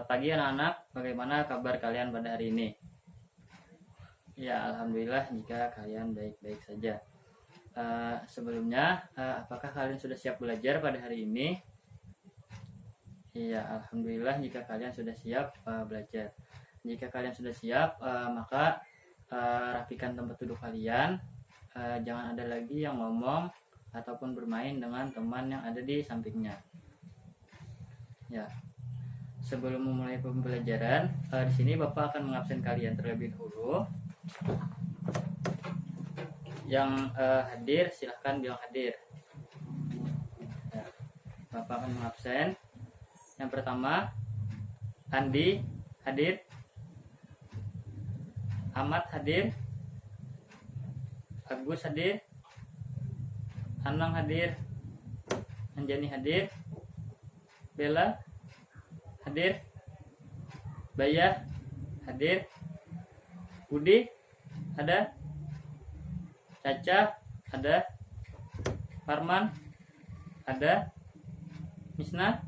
Selamat pagi anak-anak, bagaimana kabar kalian pada hari ini? Ya, alhamdulillah jika kalian baik-baik saja. Sebelumnya, apakah kalian sudah siap belajar pada hari ini? Ya, alhamdulillah jika kalian sudah siap belajar. Jika kalian sudah siap, maka rapikan tempat duduk kalian. Jangan ada lagi yang ngomong ataupun bermain dengan teman yang ada di sampingnya. Ya. Sebelum memulai pembelajaran, di sini Bapak akan mengabsen kalian terlebih dahulu. Yang hadir silahkan bilang hadir. Ya, Bapak akan mengabsen. Yang pertama, Andi hadir, Ahmad hadir, Agus hadir, Anang hadir, Anjani hadir, Bella hadir, Bayar hadir, Budi ada, Caca ada, Farman ada, Misna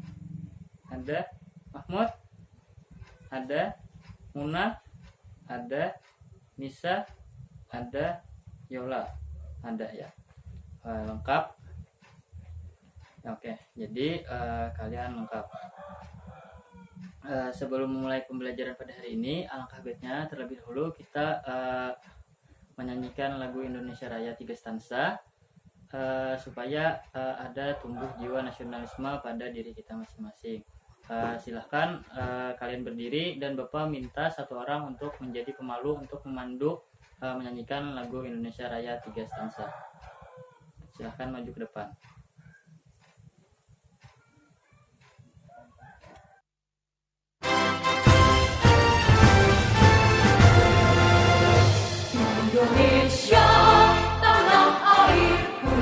ada, Mahmud ada, Muna ada, Nisa ada, Yola ada ya. Lengkap. Oke, jadi kalian lengkap. Sebelum memulai pembelajaran pada hari ini, alangkah baiknya terlebih dahulu kita menyanyikan lagu Indonesia Raya 3 stansa supaya ada tumbuh jiwa nasionalisme pada diri kita masing-masing. Silahkan kalian berdiri dan Bapak minta satu orang untuk menjadi pemalu untuk memandu menyanyikan lagu Indonesia Raya 3 stansa. Silahkan maju ke depan. Indonesia, tanah airku,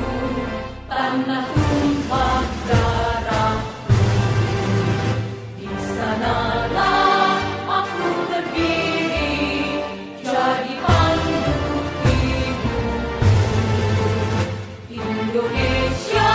tanah tumpah darahku. Di sanalah aku berdiri, jadi pandu hidupku. Indonesia,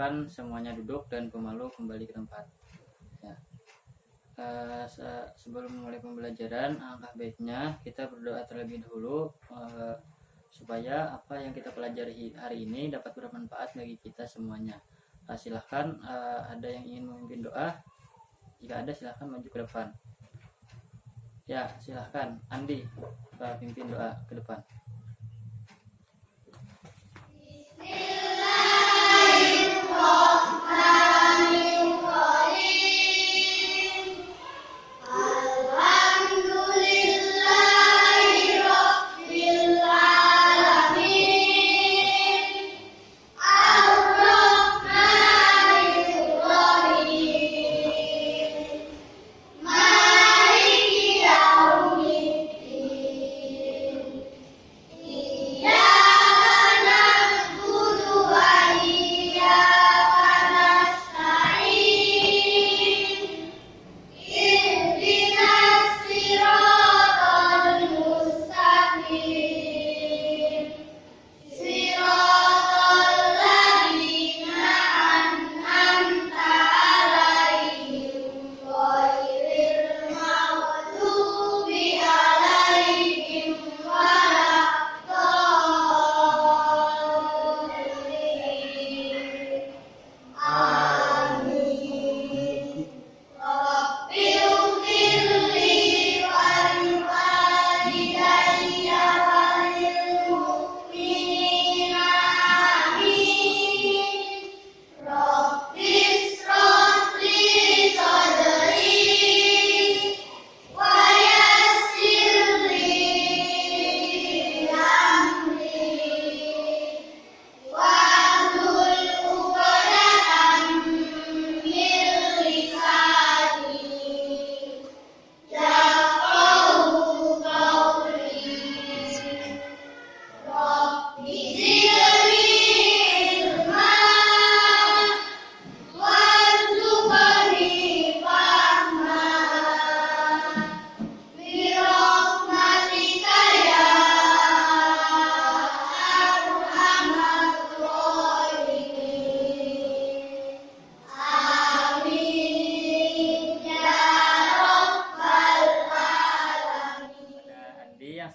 silakan semuanya duduk dan pemalu kembali ke tempat. Ya. Sebelum memulai pembelajaran, alangkah baiknya kita berdoa terlebih dahulu supaya apa yang kita pelajari hari ini dapat bermanfaat bagi kita semuanya. Silahkan ada yang ingin memimpin doa. Jika ada, silahkan maju ke depan. Ya, silahkan Andi, pimpin doa ke depan.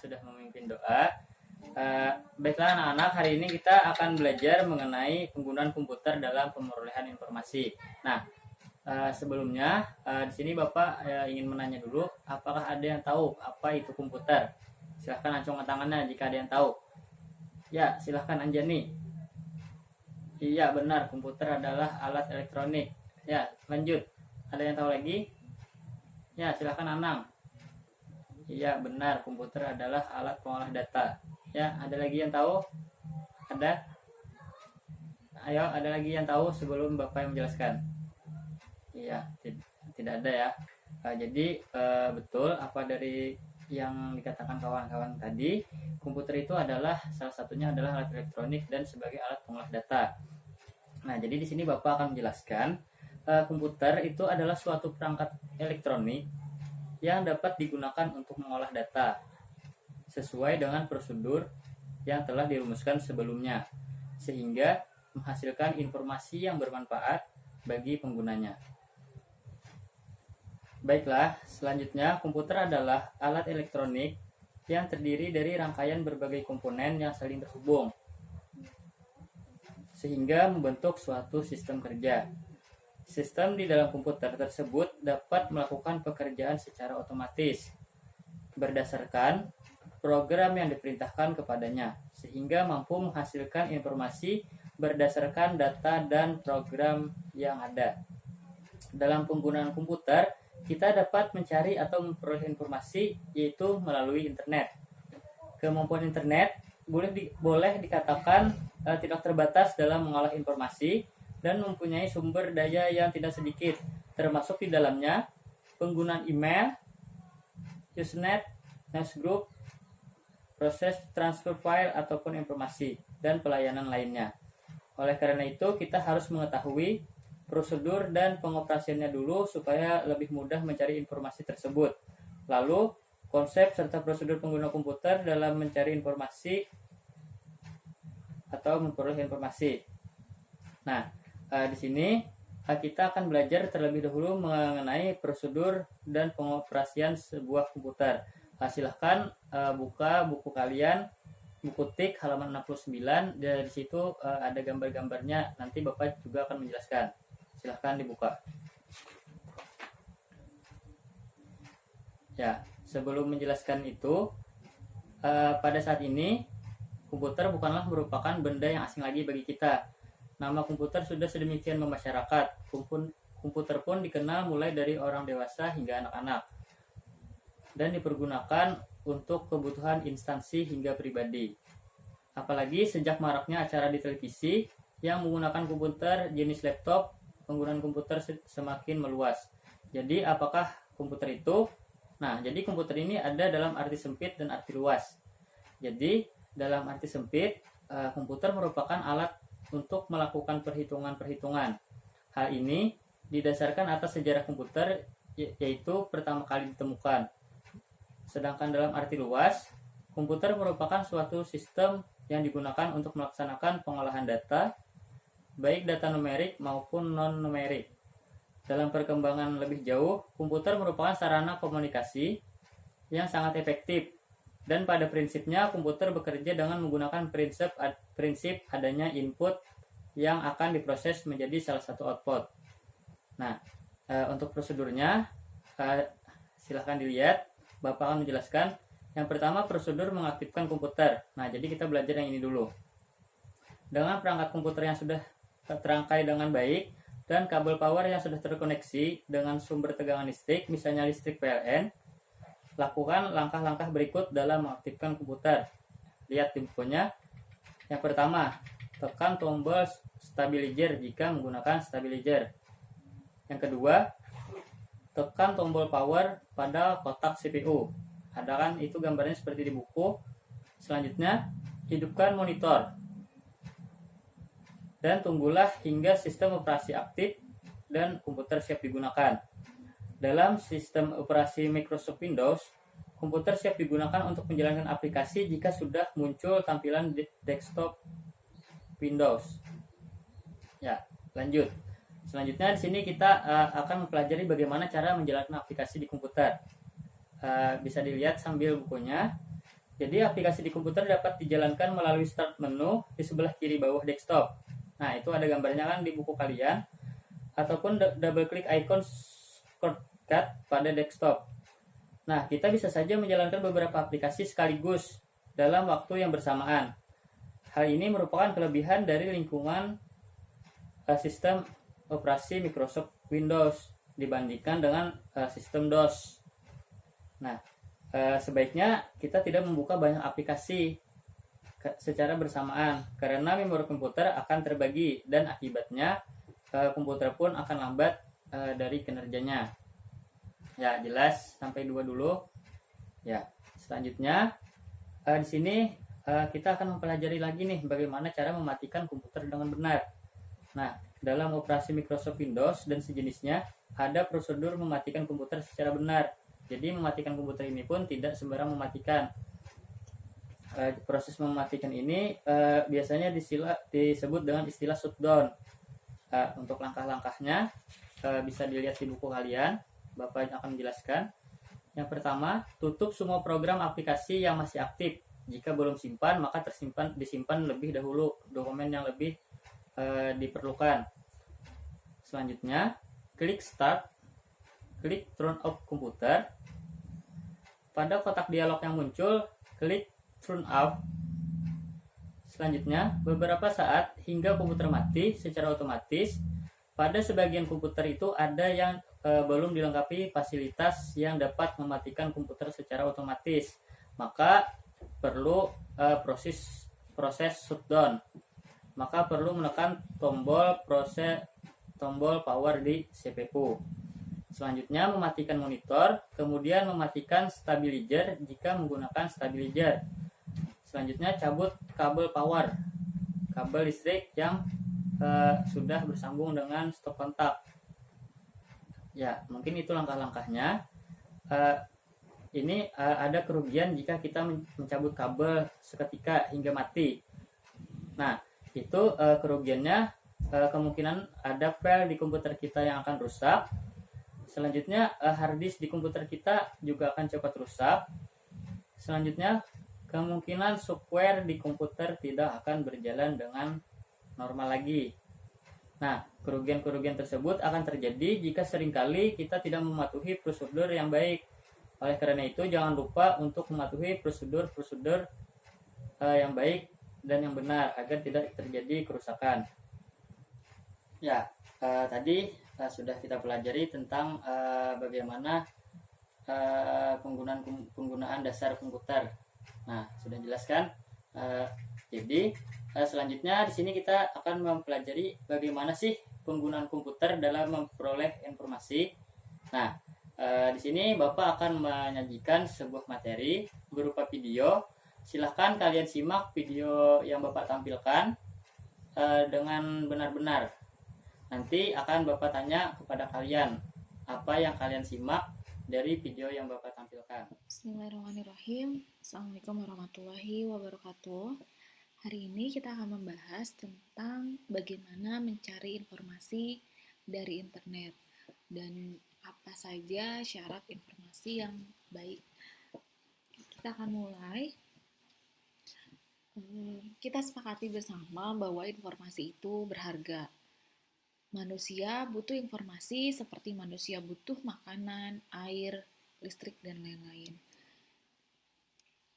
Sudah memimpin doa. Baiklah anak-anak, hari ini kita akan belajar mengenai penggunaan komputer dalam pemerolehan informasi. Nah, sebelumnya di sini Bapak ingin menanya dulu, apakah ada yang tahu apa itu komputer? Silahkan acungkan tangannya jika ada yang tahu. Ya, silahkan Anjani. Iya, benar, komputer adalah alat elektronik. Ya, lanjut. Ada yang tahu lagi? Ya, silahkan Anang. Iya, benar, komputer adalah alat pengolah data. Ya, ada lagi yang tahu? Ada? Ayo, ada lagi yang tahu sebelum Bapak yang menjelaskan? Iya, tidak ada ya. Jadi betul apa dari yang dikatakan kawan-kawan tadi, komputer itu adalah salah satunya adalah alat elektronik dan sebagai alat pengolah data. Nah, jadi di sini Bapak akan menjelaskan komputer itu adalah suatu perangkat elektronik yang dapat digunakan untuk mengolah data sesuai dengan prosedur yang telah dirumuskan sebelumnya, sehingga menghasilkan informasi yang bermanfaat bagi penggunanya. Baiklah, selanjutnya komputer adalah alat elektronik yang terdiri dari rangkaian berbagai komponen yang saling terhubung, sehingga membentuk suatu sistem kerja. Sistem di dalam komputer tersebut dapat melakukan pekerjaan secara otomatis berdasarkan program yang diperintahkan kepadanya, sehingga mampu menghasilkan informasi berdasarkan data dan program yang ada. Dalam penggunaan komputer, kita dapat mencari atau memperoleh informasi yaitu melalui internet. Kemampuan internet boleh dikatakan tidak terbatas dalam mengolah informasi dan mempunyai sumber daya yang tidak sedikit, termasuk di dalamnya penggunaan email, Usenet, Newsgroup, proses transfer file ataupun informasi, dan pelayanan lainnya. Oleh karena itu, kita harus mengetahui prosedur dan pengoperasiannya dulu supaya lebih mudah mencari informasi tersebut. Lalu, konsep serta prosedur pengguna komputer dalam mencari informasi atau memperoleh informasi. Nah, Di sini kita akan belajar terlebih dahulu mengenai prosedur dan pengoperasian sebuah komputer. Silahkan buka buku kalian, buku TIK halaman 69. Di situ ada gambar-gambarnya. Nanti Bapak juga akan menjelaskan. Silahkan dibuka. Ya, sebelum menjelaskan itu, pada saat ini komputer bukanlah merupakan benda yang asing lagi bagi kita. Nama komputer sudah sedemikian memasyarakat. Komputer pun dikenal mulai dari orang dewasa hingga anak-anak, dan dipergunakan untuk kebutuhan instansi hingga pribadi. Apalagi sejak maraknya acara di televisi yang menggunakan komputer jenis laptop, penggunaan komputer semakin meluas. Jadi apakah komputer itu? Nah, jadi komputer ini ada dalam arti sempit dan arti luas. Jadi, dalam arti sempit, komputer merupakan alat untuk melakukan perhitungan-perhitungan. Hal ini didasarkan atas sejarah komputer, yaitu pertama kali ditemukan. Sedangkan dalam arti luas, komputer merupakan suatu sistem yang digunakan untuk melaksanakan pengolahan data, baik data numerik maupun non-numerik. Dalam perkembangan lebih jauh, komputer merupakan sarana komunikasi yang sangat efektif, dan pada prinsipnya komputer bekerja dengan menggunakan prinsip adanya input yang akan diproses menjadi salah satu output. Nah, untuk prosedurnya silahkan dilihat, Bapak akan menjelaskan. Yang pertama, prosedur mengaktifkan komputer. Nah, jadi kita belajar yang ini dulu. Dengan perangkat komputer yang sudah terangkai dengan baik dan kabel power yang sudah terkoneksi dengan sumber tegangan listrik, misalnya listrik PLN, lakukan langkah-langkah berikut dalam mengaktifkan komputer. Lihat di bukunya. Yang pertama, tekan tombol stabilizer jika menggunakan stabilizer. Yang kedua, tekan tombol power pada kotak CPU. Ada kan itu gambarnya seperti di buku. Selanjutnya, hidupkan monitor. Dan tunggulah hingga sistem operasi aktif dan komputer siap digunakan. Dalam sistem operasi Microsoft Windows, komputer siap digunakan untuk menjalankan aplikasi jika sudah muncul tampilan desktop Windows. Ya, lanjut. Selanjutnya di sini kita akan mempelajari bagaimana cara menjalankan aplikasi di komputer. Bisa dilihat sambil bukunya. Jadi aplikasi di komputer dapat dijalankan melalui start menu di sebelah kiri bawah desktop. Nah, itu ada gambarnya kan di buku kalian. Ataupun double klik icon shortcut pada desktop. Nah, kita bisa saja menjalankan beberapa aplikasi sekaligus dalam waktu yang bersamaan. Hal ini merupakan kelebihan dari lingkungan sistem operasi Microsoft Windows dibandingkan dengan sistem DOS. Nah, sebaiknya kita tidak membuka banyak aplikasi secara bersamaan karena memori komputer akan terbagi dan akibatnya komputer pun akan lambat dari kinerjanya. Ya, jelas sampai 2 dulu. Ya, selanjutnya di sini kita akan mempelajari lagi nih bagaimana cara mematikan komputer dengan benar. Nah, dalam operasi Microsoft Windows dan sejenisnya ada prosedur mematikan komputer secara benar. Jadi mematikan komputer ini pun tidak sembarang mematikan. Proses mematikan ini biasanya disebut dengan istilah shutdown. Untuk langkah-langkahnya bisa dilihat di buku kalian. Bapak akan menjelaskan. Yang pertama, tutup semua program aplikasi yang masih aktif. Jika belum simpan, maka disimpan lebih dahulu dokumen yang lebih diperlukan. Selanjutnya, klik start, klik turn off komputer. Pada kotak dialog yang muncul, klik turn off. Selanjutnya, beberapa saat hingga komputer mati secara otomatis. Pada sebagian komputer itu ada yang belum dilengkapi fasilitas yang dapat mematikan komputer secara otomatis. Maka perlu proses shutdown. Maka perlu menekan tombol power di CPU. Selanjutnya mematikan monitor, kemudian mematikan stabilizer jika menggunakan stabilizer. Selanjutnya cabut kabel power, kabel listrik yang sudah bersambung dengan stop kontak. Ya, mungkin itu langkah-langkahnya. Ini ada kerugian jika kita mencabut kabel seketika hingga mati. Nah, itu kerugiannya kemungkinan ada file di komputer kita yang akan rusak. Selanjutnya hard disk di komputer kita juga akan cepat rusak. Selanjutnya kemungkinan software di komputer tidak akan berjalan dengan normal lagi. Nah, kerugian-kerugian tersebut akan terjadi jika seringkali kita tidak mematuhi prosedur yang baik. Oleh karena itu, jangan lupa untuk mematuhi prosedur-prosedur yang baik dan yang benar agar tidak terjadi kerusakan. Ya, tadi sudah kita pelajari tentang bagaimana penggunaan dasar komputer. Nah, sudah jelaskan. Jadi selanjutnya di sini kita akan mempelajari bagaimana sih penggunaan komputer dalam memperoleh informasi. Nah, di sini Bapak akan menyajikan sebuah materi berupa video. Silahkan kalian simak video yang Bapak tampilkan dengan benar-benar. Nanti akan Bapak tanya kepada kalian apa yang kalian simak dari video yang Bapak tampilkan. Bismillahirrahmanirrahim. Assalamualaikum warahmatullahi wabarakatuh. Hari ini kita akan membahas tentang bagaimana mencari informasi dari internet dan apa saja syarat informasi yang baik. Kita akan mulai. Kita sepakati bersama bahwa informasi itu berharga. Manusia butuh informasi seperti manusia butuh makanan, air, listrik, dan lain-lain.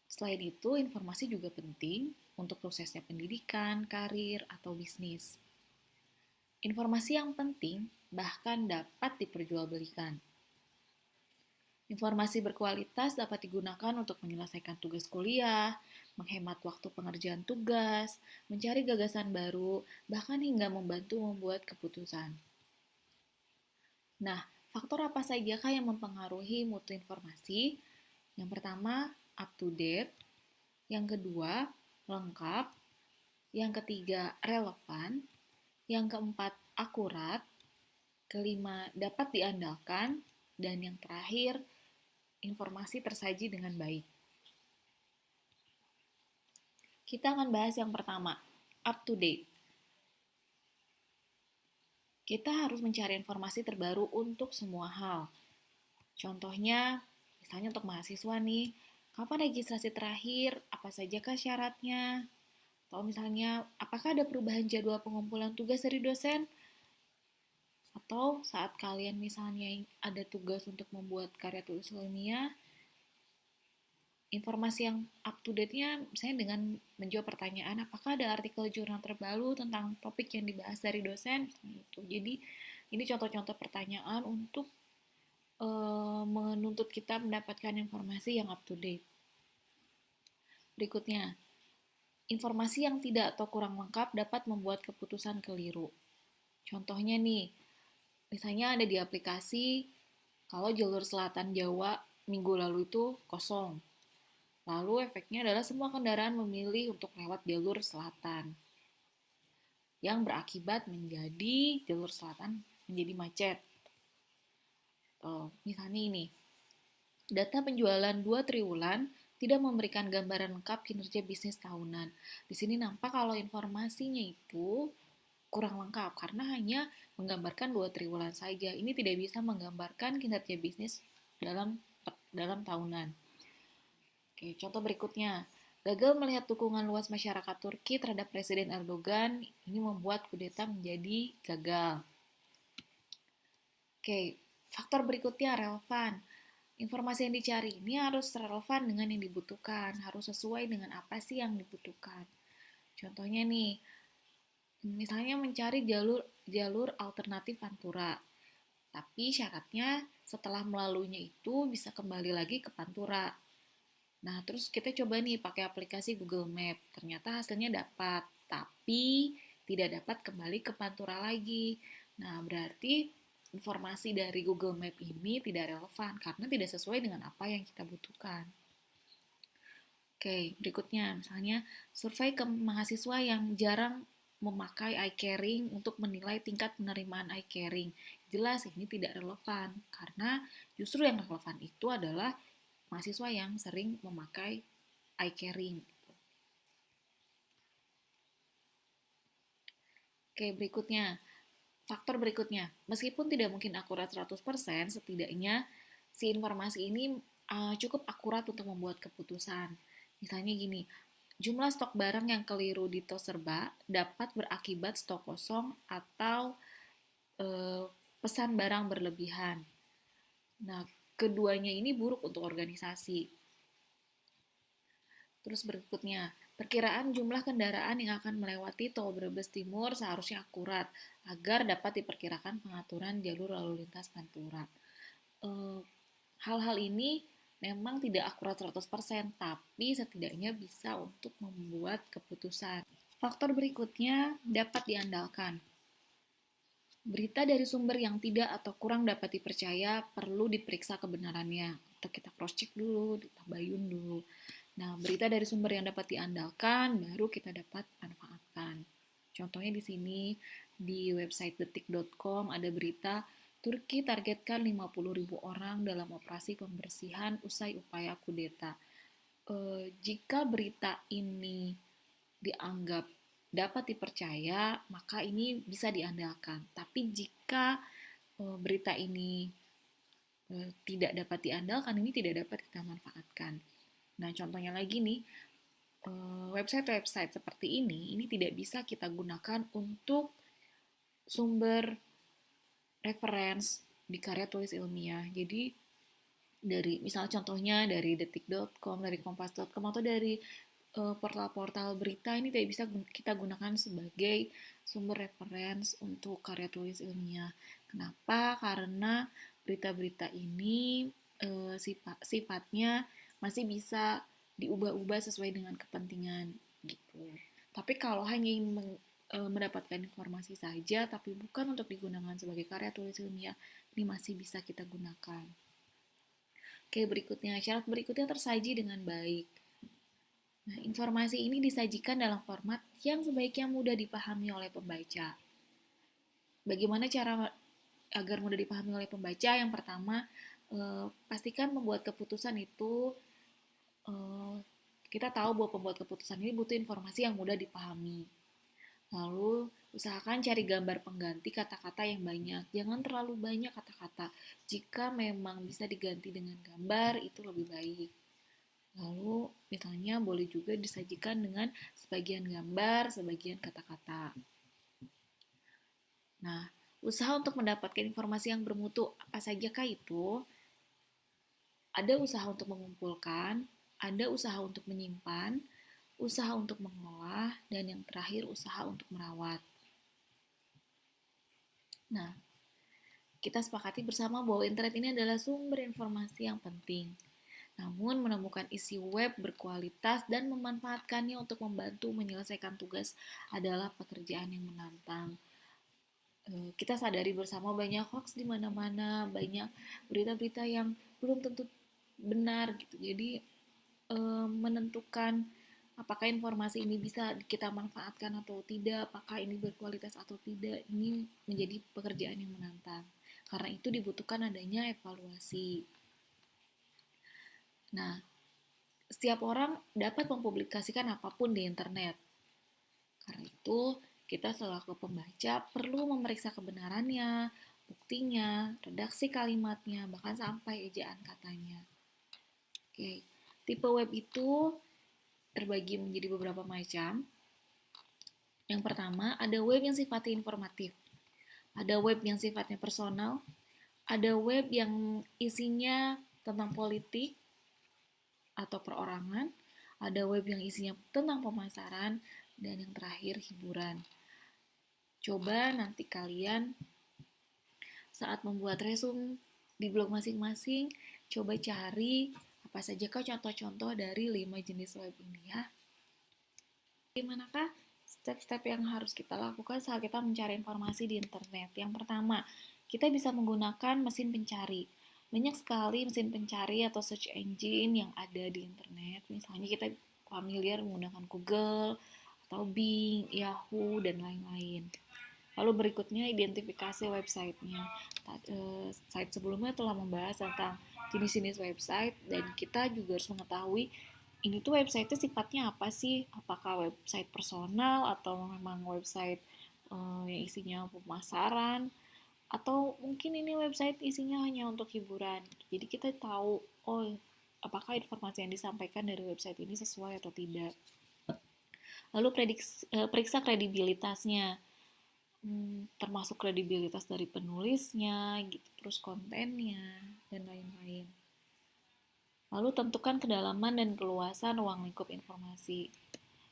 Selain itu, informasi juga penting untuk prosesnya pendidikan, karir, atau bisnis. Informasi yang penting bahkan dapat diperjualbelikan. Informasi berkualitas dapat digunakan untuk menyelesaikan tugas kuliah, menghemat waktu pengerjaan tugas, mencari gagasan baru, bahkan hingga membantu membuat keputusan. Nah, faktor apa sajakah yang mempengaruhi mutu informasi? Yang pertama, up to date. Yang kedua, lengkap. Yang ketiga, relevan. Yang keempat, akurat. Kelima, dapat diandalkan. Dan yang terakhir, informasi tersaji dengan baik. Kita akan bahas yang pertama, up to date. Kita harus mencari informasi terbaru untuk semua hal. Contohnya, misalnya untuk mahasiswa nih, kapan registrasi terakhir, apa sajakah syaratnya, atau misalnya, apakah ada perubahan jadwal pengumpulan tugas dari dosen, atau saat kalian misalnya ada tugas untuk membuat karya tulis ilmiah, informasi yang up to date-nya misalnya dengan menjawab pertanyaan apakah ada artikel jurnal terbaru tentang topik yang dibahas dari dosen gitu. Jadi ini contoh-contoh pertanyaan untuk menuntut kita mendapatkan informasi yang up to date. Berikutnya, informasi yang tidak atau kurang lengkap dapat membuat keputusan keliru. Contohnya nih, misalnya ada di aplikasi kalau jalur selatan Jawa minggu lalu itu kosong. Lalu efeknya adalah semua kendaraan memilih untuk lewat jalur selatan. Yang berakibat menjadi jalur selatan menjadi macet. Misalnya ini, data penjualan 2 triwulan tidak memberikan gambaran lengkap kinerja bisnis tahunan. Di sini nampak kalau informasinya itu kurang lengkap karena hanya menggambarkan 2 triwulan saja. Ini tidak bisa menggambarkan kinerja bisnis dalam tahunan. Oke, contoh berikutnya. Gagal melihat dukungan luas masyarakat Turki terhadap Presiden Erdogan, ini membuat kudeta menjadi gagal. Oke, faktor berikutnya relevan. Informasi yang dicari ini harus relevan dengan yang dibutuhkan, harus sesuai dengan apa sih yang dibutuhkan. Contohnya nih, misalnya mencari jalur alternatif Pantura. Tapi syaratnya setelah melaluinya itu bisa kembali lagi ke Pantura. Nah, terus kita coba nih pakai aplikasi Google Map. Ternyata hasilnya dapat, tapi tidak dapat kembali ke Pantura lagi. Nah, berarti informasi dari Google Map ini tidak relevan karena tidak sesuai dengan apa yang kita butuhkan. Oke, berikutnya misalnya survei ke mahasiswa yang jarang memakai iCaring untuk menilai tingkat penerimaan iCaring. Jelas ini tidak relevan karena justru yang relevan itu adalah mahasiswa yang sering memakai iCaring. Oke, berikutnya. Faktor berikutnya, meskipun tidak mungkin akurat 100%, setidaknya si informasi ini cukup akurat untuk membuat keputusan. Misalnya gini, jumlah stok barang yang keliru di tos serba dapat berakibat stok kosong atau eh, pesan barang berlebihan. Nah, keduanya ini buruk untuk organisasi. Terus berikutnya, perkiraan jumlah kendaraan yang akan melewati tol Brebes Timur seharusnya akurat agar dapat diperkirakan pengaturan jalur lalu lintas Pantura. Eh, Hal-hal ini memang tidak akurat 100%, tapi setidaknya bisa untuk membuat keputusan. Faktor berikutnya dapat diandalkan. Berita dari sumber yang tidak atau kurang dapat dipercaya perlu diperiksa kebenarannya. Atau kita cross check dulu, ditabayun dulu. Nah, berita dari sumber yang dapat diandalkan baru kita dapat manfaatkan. Contohnya di sini di website detik.com ada berita Turki targetkan 50.000 orang dalam operasi pembersihan usai upaya kudeta. Jika berita ini dianggap dapat dipercaya, maka ini bisa diandalkan. Tapi jika berita ini tidak dapat diandalkan, ini tidak dapat kita manfaatkan. Nah, contohnya lagi nih, website-website seperti ini tidak bisa kita gunakan untuk sumber reference di karya tulis ilmiah. Jadi, dari misalnya contohnya dari detik.com, dari kompas.com, atau dari portal-portal berita ini tidak bisa kita gunakan sebagai sumber reference untuk karya tulis ilmiah. Kenapa? Karena berita-berita ini sifatnya masih bisa diubah-ubah sesuai dengan kepentingan gitu. Tapi kalau hanya ingin mendapatkan informasi saja, tapi bukan untuk digunakan sebagai karya tulis ilmiah, ini masih bisa kita gunakan. Oke, berikutnya, syarat berikutnya tersaji dengan baik. Nah, informasi ini disajikan dalam format yang sebaiknya mudah dipahami oleh pembaca. Bagaimana cara agar mudah dipahami oleh pembaca? Yang pertama, pastikan membuat keputusan itu kita tahu bahwa pembuat keputusan ini butuh informasi yang mudah dipahami. Lalu, usahakan cari gambar pengganti kata-kata yang banyak. Jangan terlalu banyak kata-kata. Jika memang bisa diganti dengan gambar, itu lebih baik. Lalu, misalnya boleh juga disajikan dengan sebagian gambar, sebagian kata-kata. Nah, usaha untuk mendapatkan informasi yang bermutu apa sajakah itu? Ada usaha untuk mengumpulkan, ada usaha untuk menyimpan, usaha untuk mengolah, dan yang terakhir usaha untuk merawat. Nah, kita sepakati bersama bahwa internet ini adalah sumber informasi yang penting. Namun, menemukan isi web berkualitas dan memanfaatkannya untuk membantu menyelesaikan tugas adalah pekerjaan yang menantang. Kita sadari bersama banyak hoax di mana-mana, banyak berita-berita yang belum tentu benar gitu. Jadi, menentukan apakah informasi ini bisa kita manfaatkan atau tidak, apakah ini berkualitas atau tidak, ini menjadi pekerjaan yang menantang. Karena itu dibutuhkan adanya evaluasi. Nah, setiap orang dapat mempublikasikan apapun di internet. Karena itu, kita selaku pembaca perlu memeriksa kebenarannya, buktinya, redaksi kalimatnya, bahkan sampai ejaan katanya. Oke, tipe web itu terbagi menjadi beberapa macam. Yang pertama, ada web yang sifatnya informatif. Ada web yang sifatnya personal. Ada web yang isinya tentang politik atau perorangan, ada web yang isinya tentang pemasaran, dan yang terakhir hiburan. Coba nanti kalian saat membuat resume di blog masing-masing, coba cari apa saja contoh-contoh dari 5 jenis web ini ya. Bagaimanakah step-step yang harus kita lakukan saat kita mencari informasi di internet? Yang pertama, kita bisa menggunakan mesin pencari. Banyak sekali mesin pencari atau search engine yang ada di internet. Misalnya kita familiar menggunakan Google, atau Bing, Yahoo, dan lain-lain. Lalu berikutnya identifikasi websitenya. Site sebelumnya telah membahas tentang jenis-jenis website, dan kita juga harus mengetahui ini tuh website sifatnya apa sih? Apakah website personal atau memang website yang isinya pemasaran, atau mungkin ini website isinya hanya untuk hiburan. Jadi kita tahu, oh apakah informasi yang disampaikan dari website ini sesuai atau tidak. Lalu periksa kredibilitasnya, termasuk kredibilitas dari penulisnya, gitu, terus kontennya, dan lain-lain. Lalu tentukan kedalaman dan keluasan ruang lingkup informasi.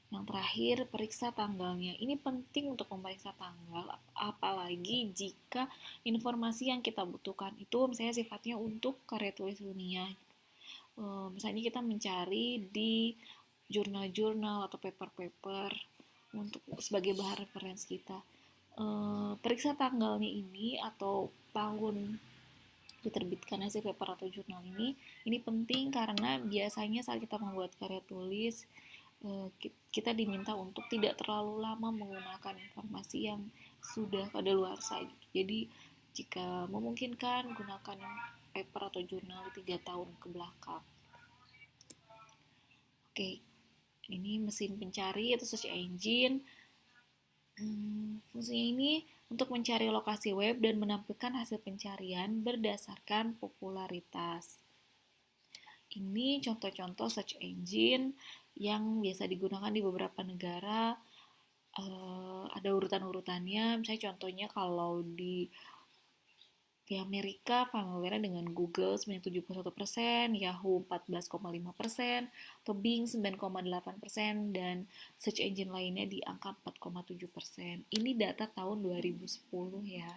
Yang terakhir, periksa tanggalnya. Ini penting untuk memeriksa tanggal, apalagi jika informasi yang kita butuhkan itu misalnya sifatnya untuk karya tulis ilmiah. Misalnya kita mencari di jurnal-jurnal atau paper-paper untuk sebagai bahan referensi kita. Periksa tanggalnya ini atau tahun diterbitkan hasil paper atau jurnal ini penting karena biasanya saat kita membuat karya tulis kita diminta untuk tidak terlalu lama menggunakan informasi yang sudah kadaluarsa. Jadi jika memungkinkan gunakan paper atau jurnal 3 tahun ke belakang. Oke, ini mesin pencari atau search engine. Fungsinya ini untuk mencari lokasi web dan menampilkan hasil pencarian berdasarkan popularitas. Ini contoh-contoh search engine yang biasa digunakan di beberapa negara. Ada urutan-urutannya. Misalnya contohnya kalau di Amerika familiar dengan Google 71%, Yahoo 14,5%, atau Bing 9,8%, dan search engine lainnya di angka 4,7%. Ini data tahun 2010 ya.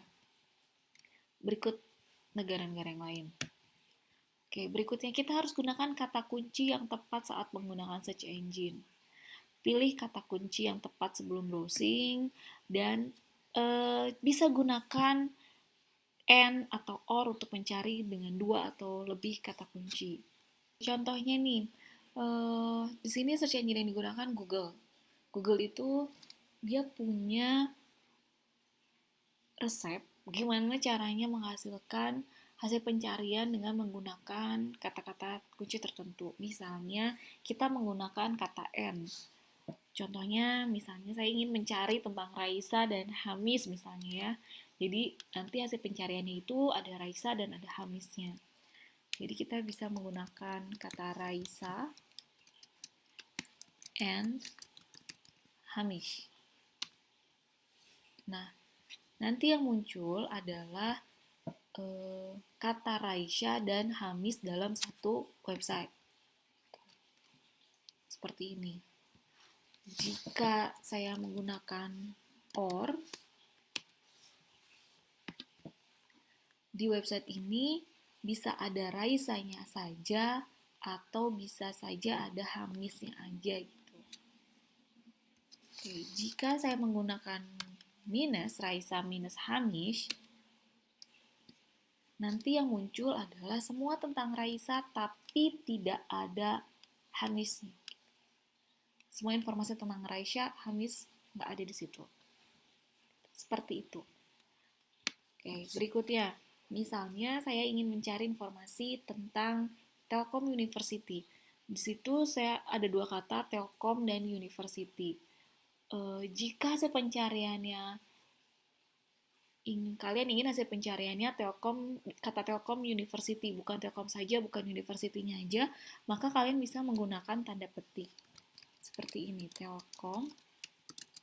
Berikut negara-negara yang lain. Oke, berikutnya kita harus gunakan kata kunci yang tepat saat menggunakan search engine. Pilih kata kunci yang tepat sebelum browsing dan bisa gunakan and atau or untuk mencari dengan 2 atau lebih kata kunci. Contohnya nih, di sini search engine yang digunakan Google. Google itu dia punya resep gimana caranya menghasilkan hasil pencarian dengan menggunakan kata-kata kunci tertentu. Misalnya, kita menggunakan kata N. Contohnya, misalnya saya ingin mencari tentang Raisa dan Hamis misalnya ya. Jadi, nanti hasil pencariannya itu ada Raisa dan ada Hamisnya. Jadi, kita bisa menggunakan kata Raisa and Hamish. Nah, nanti yang muncul adalah kata Raisya dan Hamis dalam satu website. Seperti ini. Jika saya menggunakan or, di website ini bisa ada Raisanya saja atau bisa saja ada Hamisnya aja gitu. Oke, jika saya menggunakan minus Raisa minus Hamish, nanti yang muncul adalah semua tentang Raisa tapi tidak ada Hamisnya. Semua informasi tentang Raisa, Hamis nggak ada di situ. Seperti itu. Oke, berikutnya. Misalnya saya ingin mencari informasi tentang Telkom University. Di situ saya ada 2 kata, Telkom dan University. Jika hasil pencariannya kalian ingin hasil pencariannya kata Telkom University, bukan Telkom saja, bukan University-nya aja, maka kalian bisa menggunakan tanda petik. Seperti ini, Telkom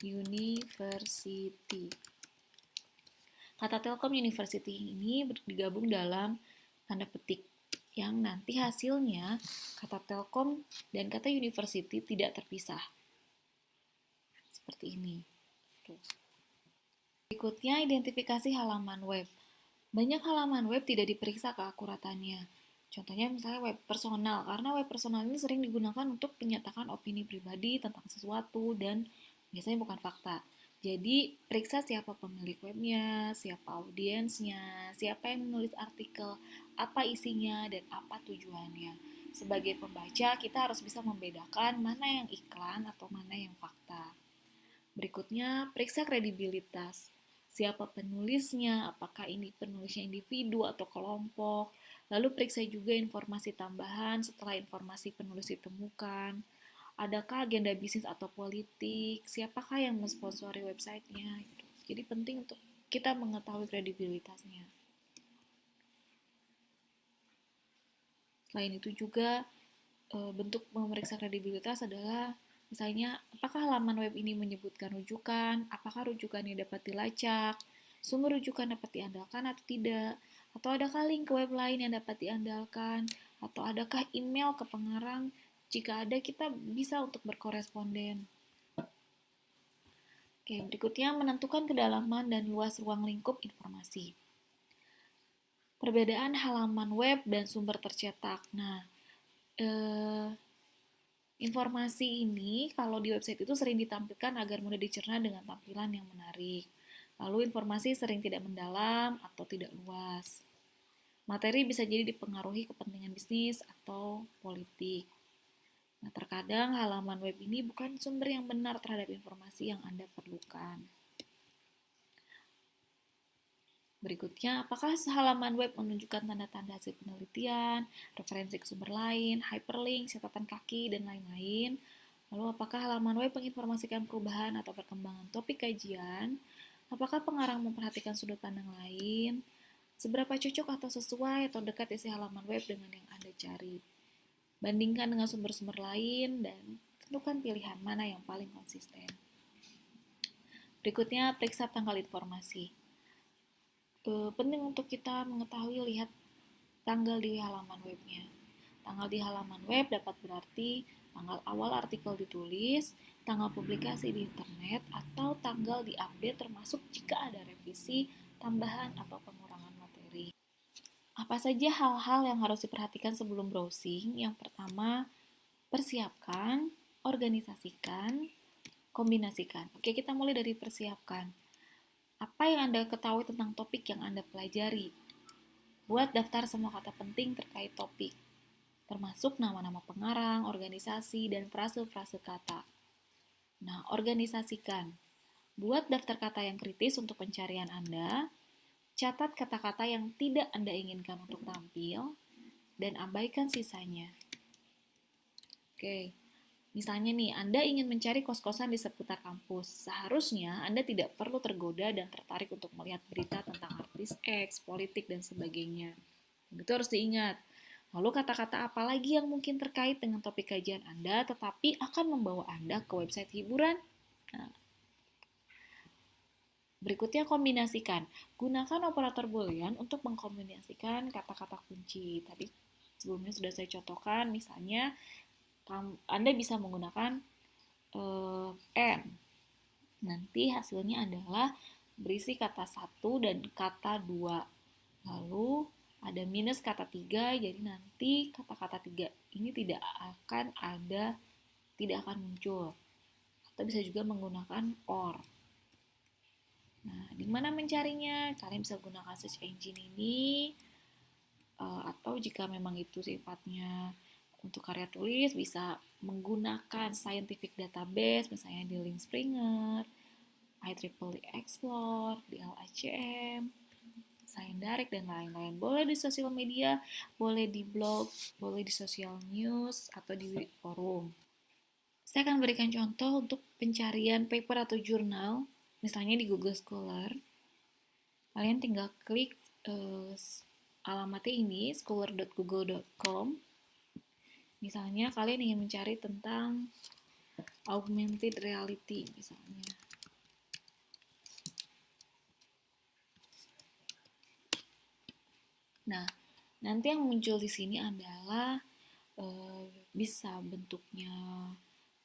University. Kata Telkom University ini digabung dalam tanda petik yang nanti hasilnya kata Telkom dan kata University tidak terpisah. Seperti ini. Berikutnya, identifikasi halaman web. Banyak halaman web tidak diperiksa keakuratannya. Contohnya misalnya web personal, karena web personal ini sering digunakan untuk menyatakan opini pribadi tentang sesuatu dan biasanya bukan fakta. Jadi, periksa siapa pemilik webnya, siapa audiensnya, siapa yang menulis artikel, apa isinya, dan apa tujuannya. Sebagai pembaca, kita harus bisa membedakan mana yang iklan atau mana yang fakta. Berikutnya, periksa kredibilitas. Siapa penulisnya, apakah ini penulisnya individu atau kelompok. Lalu periksa juga informasi tambahan setelah informasi penulis ditemukan. Adakah agenda bisnis atau politik? Siapakah yang mensponsori websitenya? Jadi penting untuk kita mengetahui kredibilitasnya. Selain itu juga bentuk memeriksa kredibilitas adalah misalnya apakah halaman web ini menyebutkan rujukan, apakah rujukannya dapat dilacak, sumber rujukan dapat diandalkan atau tidak, atau adakah link ke web lain yang dapat diandalkan, atau adakah email ke pengarang. Jika ada, kita bisa untuk berkoresponden. Oke, berikutnya menentukan kedalaman dan luas ruang lingkup informasi. Perbedaan halaman web dan sumber tercetak. Nah, informasi ini kalau di website itu sering ditampilkan agar mudah dicerna dengan tampilan yang menarik. Lalu informasi sering tidak mendalam atau tidak luas. Materi bisa jadi dipengaruhi kepentingan bisnis atau politik. Nah, terkadang halaman web ini bukan sumber yang benar terhadap informasi yang Anda perlukan. Berikutnya, apakah halaman web menunjukkan tanda-tanda hasil penelitian, referensi ke sumber lain, hyperlink, catatan kaki, dan lain-lain? Lalu, apakah halaman web menginformasikan perubahan atau perkembangan topik kajian? Apakah pengarang memperhatikan sudut pandang lain? Seberapa cocok atau sesuai atau dekat isi halaman web dengan yang Anda cari? Bandingkan dengan sumber-sumber lain dan tentukan pilihan mana yang paling konsisten. Berikutnya, periksa tanggal informasi. Penting untuk kita mengetahui lihat tanggal di halaman webnya. Tanggal di halaman web dapat berarti tanggal awal artikel ditulis, tanggal publikasi di internet, atau tanggal diupdate termasuk jika ada revisi, tambahan, atau pengurangan materi. Apa saja hal-hal yang harus diperhatikan sebelum browsing? Yang pertama, persiapkan, organisasikan, kombinasikan. Oke, kita mulai dari persiapkan. Apa yang Anda ketahui tentang topik yang Anda pelajari? Buat daftar semua kata penting terkait topik, termasuk nama-nama pengarang, organisasi, dan frase-frase kata. Nah, organisasikan. Buat daftar kata yang kritis untuk pencarian Anda, catat kata-kata yang tidak Anda inginkan untuk tampil, dan abaikan sisanya. Oke, misalnya nih, Anda ingin mencari kos-kosan di seputar kampus. Seharusnya Anda tidak perlu tergoda dan tertarik untuk melihat berita tentang artis X, politik, dan sebagainya. Itu harus diingat. Lalu kata-kata apa lagi yang mungkin terkait dengan topik kajian Anda, tetapi akan membawa Anda ke website hiburan? Nah, berikutnya kombinasikan. Gunakan operator boolean untuk mengkombinasikan kata-kata kunci. Tadi sebelumnya sudah saya contohkan, misalnya Anda bisa menggunakan and. Nanti hasilnya adalah berisi kata 1 dan kata 2. Lalu ada minus kata 3, jadi nanti kata-kata 3 ini tidak akan muncul. Atau bisa juga menggunakan or. Nah, di mana mencarinya? Kalian bisa gunakan search engine ini, atau jika memang itu sifatnya untuk karya tulis, bisa menggunakan scientific database, misalnya di Link Springer, IEEE Explore, di LHCM, Sciendirect, dan lain-lain. Boleh di sosial media, boleh di blog, boleh di social news, atau di forum. Saya akan berikan contoh untuk pencarian paper atau jurnal, misalnya di Google Scholar. Kalian tinggal klik alamatnya ini, scholar.google.com. Misalnya kalian ingin mencari tentang augmented reality misalnya. Nah, nanti yang muncul di sini adalah bisa bentuknya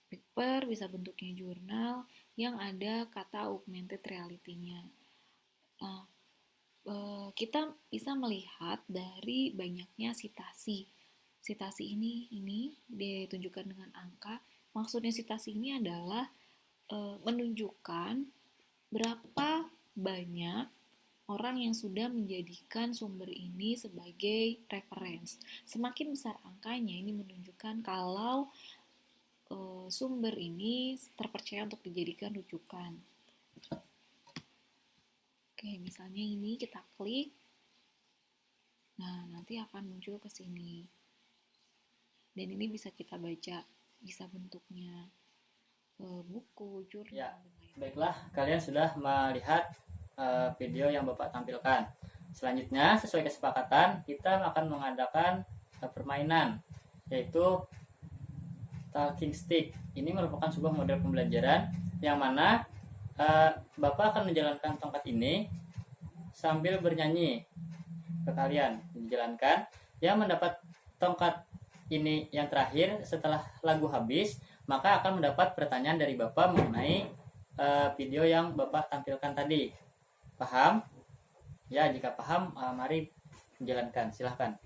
paper, bisa bentuknya jurnal yang ada kata augmented reality-nya. Nah, kita bisa melihat dari banyaknya sitasi. Sitasi ini ditunjukkan dengan angka. Maksudnya sitasi ini adalah menunjukkan berapa banyak orang yang sudah menjadikan sumber ini sebagai reference. Semakin besar angkanya, ini menunjukkan kalau sumber ini terpercaya untuk dijadikan rujukan. Oke, misalnya ini kita klik. Nah, nanti akan muncul ke sini. Dan ini bisa kita baca, bisa bentuknya. buku, jurnal, Ya, dan lain-lain. baiklah, kalian sudah melihat video yang Bapak tampilkan. Selanjutnya, sesuai kesepakatan, kita akan mengadakan permainan, yaitu talking stick. Ini merupakan sebuah model pembelajaran yang mana Bapak akan menjalankan tongkat ini sambil bernyanyi ke kalian. Dijalankan, yang mendapat tongkat ini yang terakhir setelah lagu habis, maka akan mendapat pertanyaan dari Bapak mengenai video yang Bapak tampilkan tadi. Paham? Ya, jika paham, mari menjalankan. Silahkan.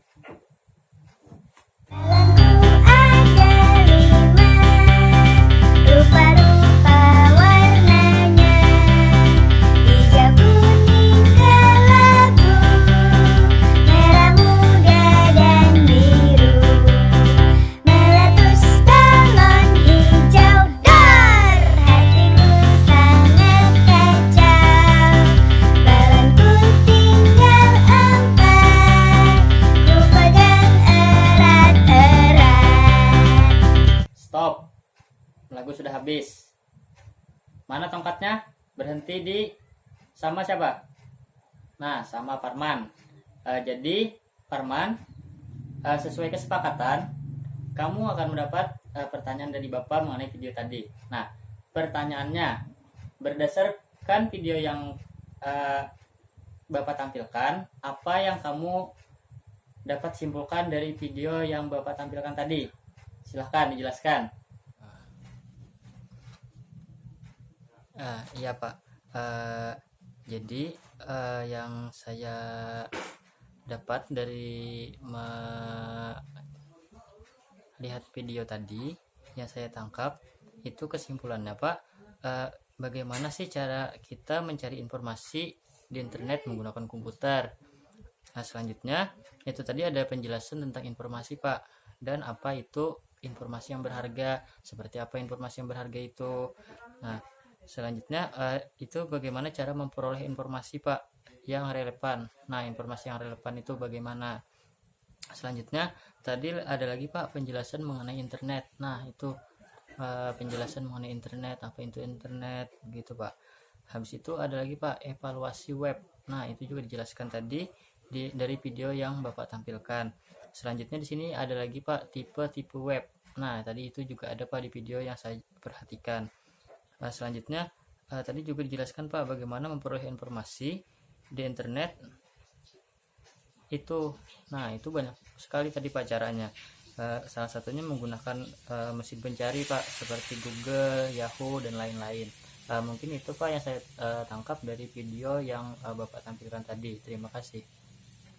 Dalamku ada 5 rupa-rupa warnanya, hijau, kuning, kelabu, merah muda dan biru, meletus balon hijau, dar, hatiku sangat kacau, balonku tinggal 4, ku pegang erat-erat. Stop. Lagu sudah habis. Mana tongkatnya? Berhenti di sama siapa? Nah, sama Parman. Jadi, Parman, sesuai kesepakatan, kamu akan mendapat pertanyaan dari Bapak mengenai video tadi. Nah, pertanyaannya, berdasarkan video yang Bapak tampilkan, apa yang kamu dapat simpulkan dari video yang Bapak tampilkan tadi? Silahkan dijelaskan. Iya Pak. Jadi yang saya dapat dari melihat video tadi, yang saya tangkap itu kesimpulannya Pak, bagaimana sih cara kita mencari informasi di internet menggunakan komputer. Nah, selanjutnya itu tadi ada penjelasan tentang informasi Pak, dan apa itu informasi yang berharga, seperti apa informasi yang berharga itu. Nah, selanjutnya itu bagaimana cara memperoleh informasi Pak yang relevan. Nah, informasi yang relevan itu bagaimana. Selanjutnya tadi ada lagi Pak penjelasan mengenai internet. Nah, itu penjelasan mengenai internet, apa itu internet gitu Pak. Habis itu ada lagi Pak evaluasi web. Nah, itu juga dijelaskan tadi dari video yang Bapak tampilkan. Selanjutnya di sini ada lagi Pak tipe-tipe web. Nah, tadi itu juga ada Pak di video yang saya perhatikan. Nah, selanjutnya tadi juga dijelaskan Pak bagaimana memperoleh informasi di internet itu. Nah, itu banyak sekali tadi Pak caranya. Salah satunya menggunakan mesin pencari Pak, seperti Google, Yahoo, dan lain-lain. Mungkin itu Pak yang saya tangkap dari video yang Bapak tampilkan tadi. Terima kasih.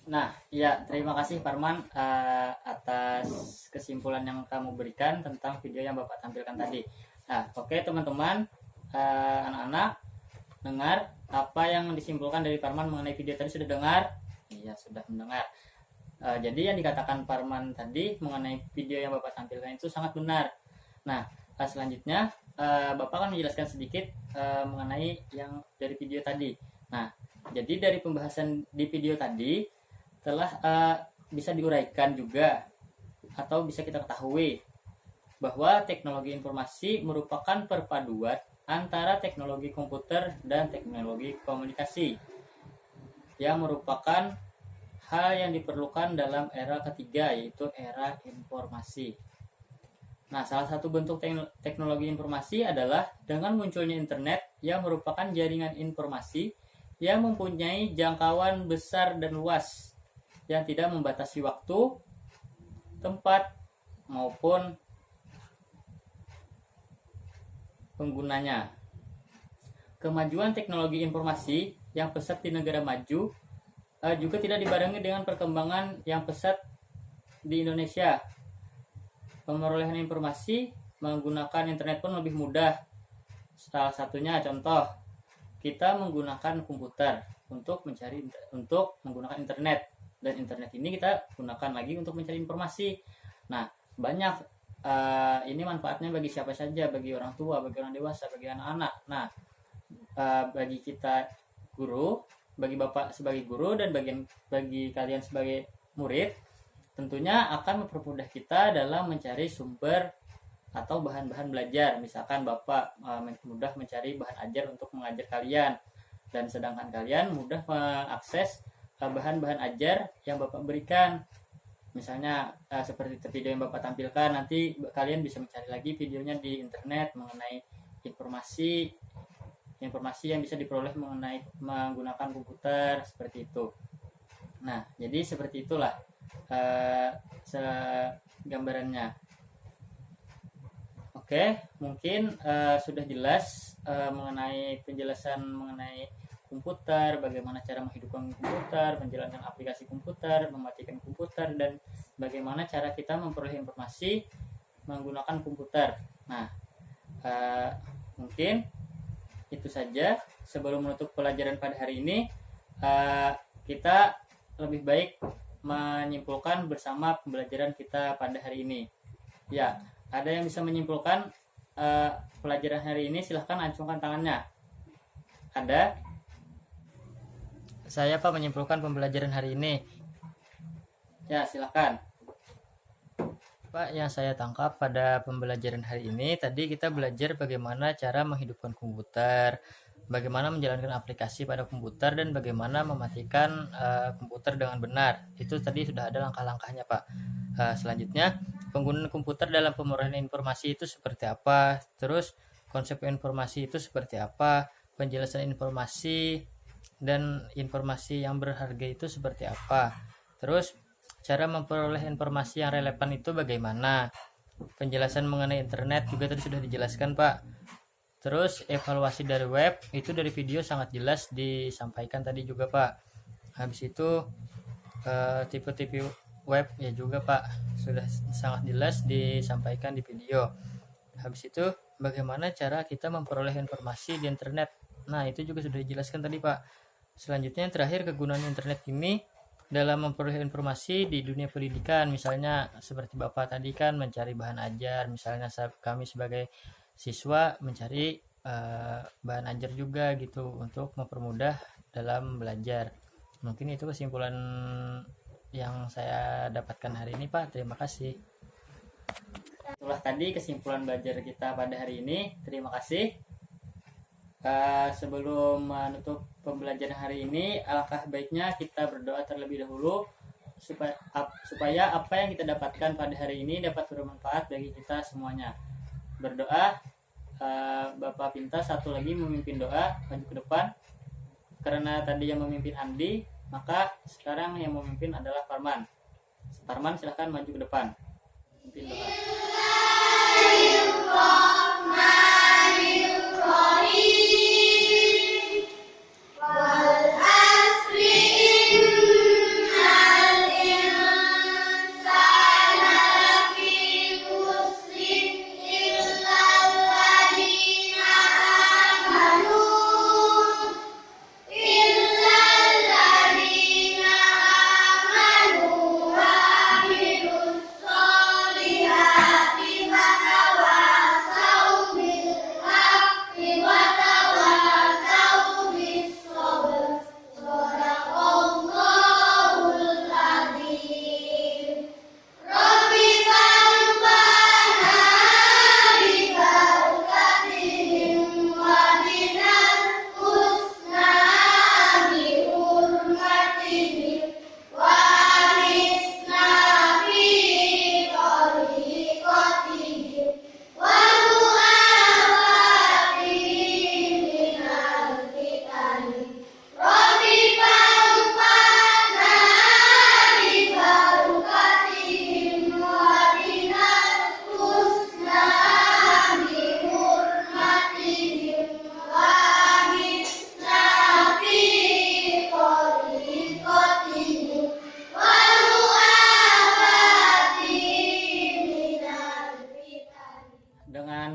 Nah, ya, terima kasih Parman atas kesimpulan yang kamu berikan tentang video yang Bapak tampilkan tadi. Nah, oke teman-teman, anak-anak, dengar apa yang disimpulkan dari Parman mengenai video tadi, sudah dengar? Iya, sudah mendengar. Jadi yang dikatakan Parman tadi mengenai video yang Bapak tampilkan itu sangat benar. Nah, selanjutnya Bapak akan menjelaskan sedikit mengenai yang dari video tadi. Nah, jadi dari pembahasan di video tadi telah bisa diuraikan juga atau bisa kita ketahui bahwa teknologi informasi merupakan perpaduan antara teknologi komputer dan teknologi komunikasi yang merupakan hal yang diperlukan dalam era ketiga, yaitu era informasi. Nah, salah satu bentuk teknologi informasi adalah dengan munculnya internet yang merupakan jaringan informasi yang mempunyai jangkauan besar dan luas yang tidak membatasi waktu, tempat, maupun penggunanya. Kemajuan teknologi informasi yang pesat di negara maju juga tidak dibarengi dengan perkembangan yang pesat di Indonesia. Pemerolehan informasi menggunakan internet pun lebih mudah. Salah satunya contoh, kita menggunakan komputer untuk menggunakan internet, dan internet ini kita gunakan lagi untuk mencari informasi. Nah, banyak ini manfaatnya bagi siapa saja, bagi orang tua, bagi orang dewasa, bagi anak-anak. Nah, bagi kita guru, bagi Bapak sebagai guru, dan bagi kalian sebagai murid, tentunya akan mempermudah kita dalam mencari sumber atau bahan-bahan belajar. Misalkan Bapak mudah mencari bahan ajar untuk mengajar kalian, dan sedangkan kalian mudah mengakses bahan-bahan ajar yang Bapak berikan. Misalnya seperti video yang Bapak tampilkan, nanti kalian bisa mencari lagi videonya di internet mengenai informasi yang bisa diperoleh mengenai menggunakan komputer, seperti itu. Nah, jadi seperti itulah gambarannya. Oke, mungkin sudah jelas mengenai penjelasan mengenai komputer, bagaimana cara menghidupkan komputer, menjalankan aplikasi komputer, mematikan komputer, dan bagaimana cara kita memperoleh informasi menggunakan komputer. Nah, mungkin itu saja. Sebelum menutup pelajaran pada hari ini, kita lebih baik menyimpulkan bersama pembelajaran kita pada hari ini. Ya, ada yang bisa menyimpulkan pelajaran hari ini? Silahkan acungkan tangannya. Ada? Saya Pak menyimpulkan pembelajaran hari ini. Ya, silahkan. Pak, yang saya tangkap pada pembelajaran hari ini, tadi kita belajar bagaimana cara menghidupkan komputer, bagaimana menjalankan aplikasi pada komputer, dan bagaimana mematikan komputer dengan benar. Itu tadi sudah ada langkah-langkahnya, Pak. Selanjutnya, penggunaan komputer dalam pemerolehan informasi itu seperti apa, terus konsep informasi itu seperti apa, penjelasan informasi dan informasi yang berharga itu seperti apa, terus cara memperoleh informasi yang relevan itu bagaimana, penjelasan mengenai internet juga tadi sudah dijelaskan, Pak. Terus evaluasi dari web itu dari video sangat jelas disampaikan tadi juga, Pak. Habis itu tipe-tipe web ya juga, Pak, sudah sangat jelas disampaikan di video. Habis itu bagaimana cara kita memperoleh informasi di internet, nah itu juga sudah dijelaskan tadi, Pak. Selanjutnya yang terakhir, kegunaan internet ini dalam memperoleh informasi di dunia pendidikan, misalnya seperti Bapak tadi kan mencari bahan ajar, misalnya kami sebagai siswa mencari bahan ajar juga gitu untuk mempermudah dalam belajar. Mungkin itu kesimpulan yang saya dapatkan hari ini, Pak. Terima kasih. Itulah tadi kesimpulan belajar kita pada hari ini. Terima kasih. Sebelum menutup pembelajaran hari ini, alangkah baiknya kita berdoa terlebih dahulu supaya apa yang kita dapatkan pada hari ini dapat bermanfaat bagi kita semuanya. Berdoa. Bapak Pinta satu lagi memimpin doa maju ke depan, karena tadi yang memimpin Andi, maka sekarang yang memimpin adalah Farman. Farman, silahkan maju ke depan memimpin doa.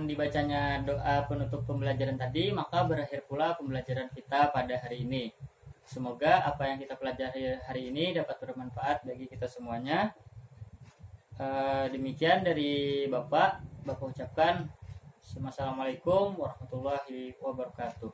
Dibacanya doa penutup pembelajaran tadi, maka berakhir pula pembelajaran kita pada hari ini. Semoga apa yang kita pelajari hari ini dapat bermanfaat bagi kita semuanya. Demikian dari Bapak ucapkan Assalamualaikum warahmatullahi wabarakatuh.